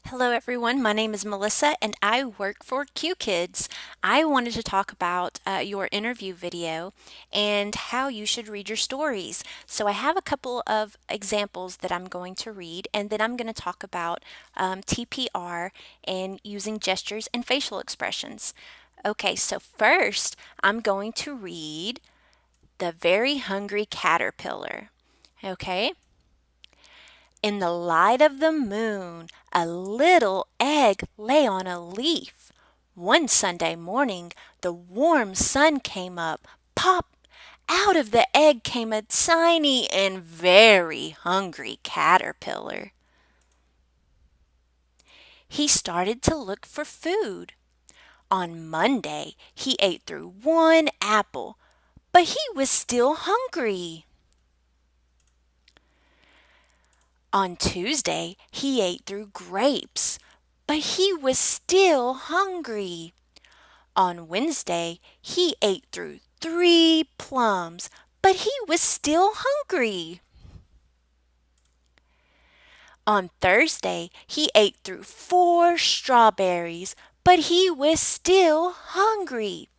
Hello, everyone. My name is Melissa and I work for Q Kids. I wanted to talk about your interview video and how you should read your stories. So, I have a couple of examples that I'm going to read, and then I'm going to talk about TPR and using gestures and facial expressions. Okay, so first, I'm going to read The Very Hungry Caterpillar. Okay. In the light of the moon, a little egg lay on a leaf. One Sunday morning, the warm sun came up. Pop! Out of the egg came a tiny and very hungry caterpillar. He started to look for food. On Monday, he ate through one apple, but he was still hungry. On Tuesday, he ate through grapes, but he was still hungry. On Wednesday, he ate through 3 plums, but he was still hungry. On Thursday, he ate through 4 strawberries, but he was still hungry.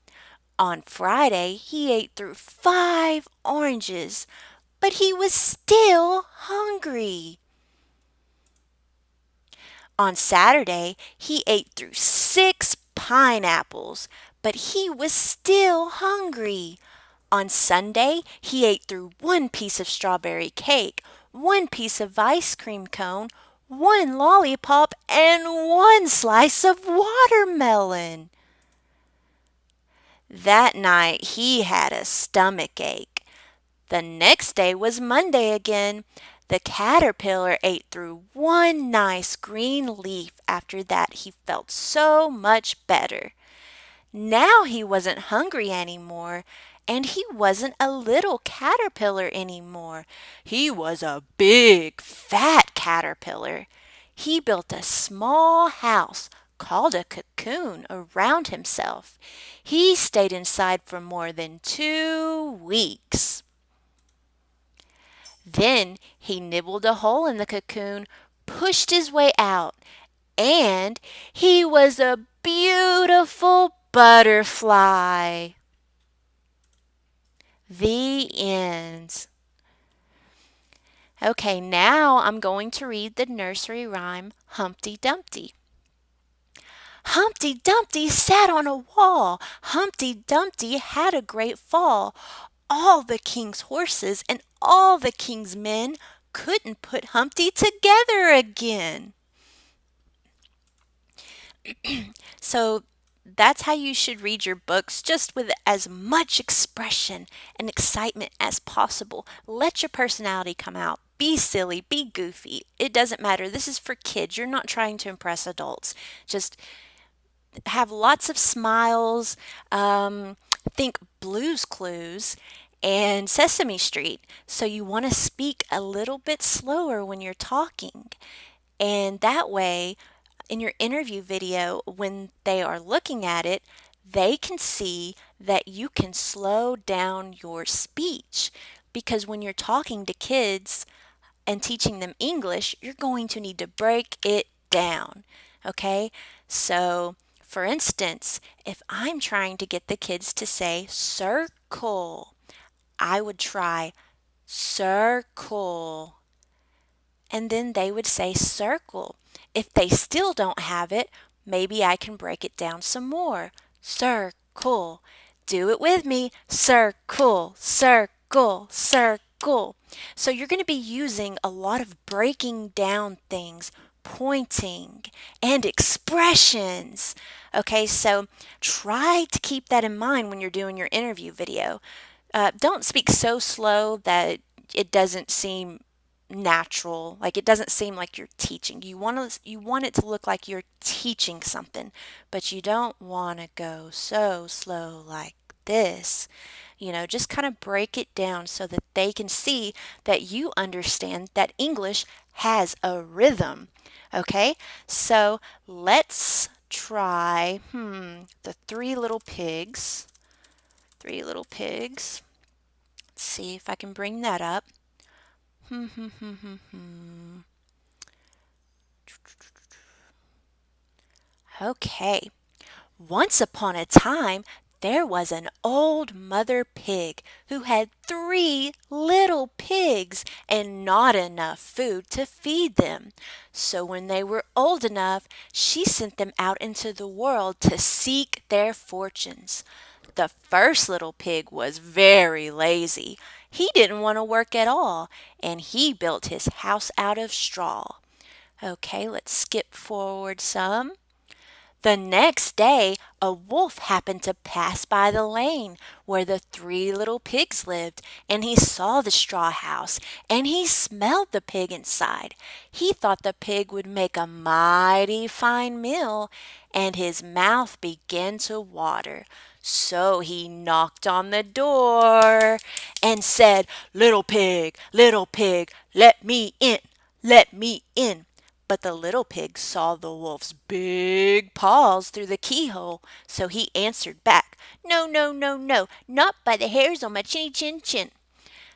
On Friday, he ate through 5 oranges, but he was still hungry. On Saturday, he ate through 6 pineapples, but he was still hungry. On Sunday, he ate through one piece of strawberry cake, one piece of ice cream cone, one lollipop, and one slice of watermelon. That night, he had a stomach ache. The next day was Monday again. The caterpillar ate through one nice green leaf. After that, he felt so much better. Now he wasn't hungry anymore, and he wasn't a little caterpillar anymore. He was a big, fat caterpillar. He built a small house called a cocoon around himself. He stayed inside for more than 2 weeks. Then he nibbled a hole in the cocoon, pushed his way out, and he was a beautiful butterfly. The end. Okay, now I'm going to read the nursery rhyme Humpty Dumpty. Humpty Dumpty sat on a wall. Humpty Dumpty had a great fall. All the king's horses and all the king's men couldn't put Humpty together again. So that's how you should read your books, just with as much expression and excitement as possible. Let your personality come out. Be silly, be goofy. It doesn't matter. This is for kids. You're not trying to impress adults. Just have lots of smiles. Think Blue's Clues and Sesame Street. So you want to speak a little bit slower when you're talking. And that way, in your interview video, when they are looking at it, they can see that you can slow down your speech. Because when you're talking to kids and teaching them English, you're going to need to break it down. Okay? So, for instance, if I'm trying to get the kids to say circle, I would try circle, and then they would say circle. If they still don't have it, maybe I can break it down some more. Circle. Do it with me. Circle, circle, circle. So you're going to be using a lot of breaking down things, pointing, and expressions. Okay, so try to keep that in mind when you're doing your interview video. Don't speak so slow that it doesn't seem natural, like it doesn't seem like you're teaching. You want it to look like you're teaching something, but you don't want to go so slow like this. Just kind of break it down so that they can see that you understand that English has a rhythm. Okay? So, let's try the three little pigs. Three little pigs. Let's see if I can bring that up. Okay. Once upon a time, there was an old mother pig who had three little pigs and not enough food to feed them. So when they were old enough, she sent them out into the world to seek their fortunes. The first little pig was very lazy. He didn't want to work at all, and he built his house out of straw. Okay, let's skip forward some. The next day, a wolf happened to pass by the lane where the three little pigs lived, and he saw the straw house, and he smelled the pig inside. He thought the pig would make a mighty fine meal, and his mouth began to water. So he knocked on the door and said, little pig, let me in, let me in. But the little pig saw the wolf's big paws through the keyhole, so he answered back, no, no, no, no, not by the hairs on my chinny chin chin.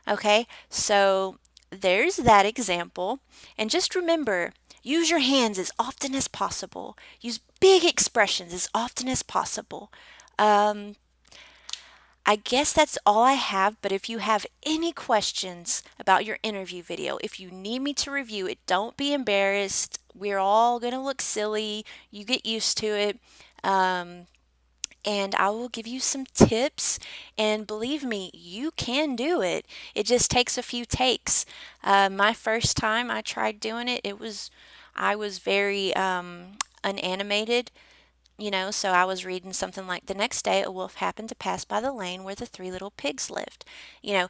Okay, so there's that example. And just remember, use your hands as often as possible. Use big expressions as often as possible. Um, I guess that's all I have, but if you have any questions about your interview video, if you need me to review it, don't be embarrassed. We're all going to look silly. You get used to it. Um, and I will give you some tips. And believe me, you can do it. It just takes a few takes. My first time I tried doing it, I was very unanimated. So I was reading something like the next day a wolf happened to pass by the lane where the three little pigs lived. You know,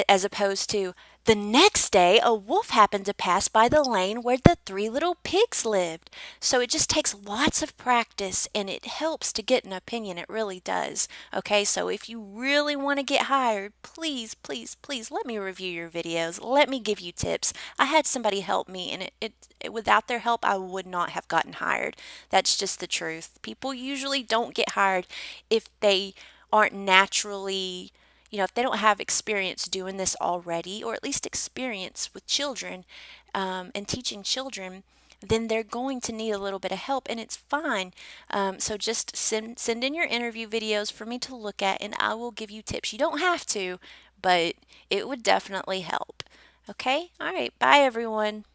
as opposed to the next day a wolf happened to pass by the lane where the three little pigs lived. So it just takes lots of practice and it helps to get an opinion. It really does. Okay, so if you really want to get hired, please, please, please let me review your videos. Let me give you tips. I had somebody help me and without their help I would not have gotten hired. That's just the truth. People usually don't get hired if they aren't naturally, if they don't have experience doing this already, or at least experience with children and teaching children, then they're going to need a little bit of help, and it's fine. So just send in your interview videos for me to look at, and I will give you tips. You don't have to, but it would definitely help. Okay? All right. Bye, everyone.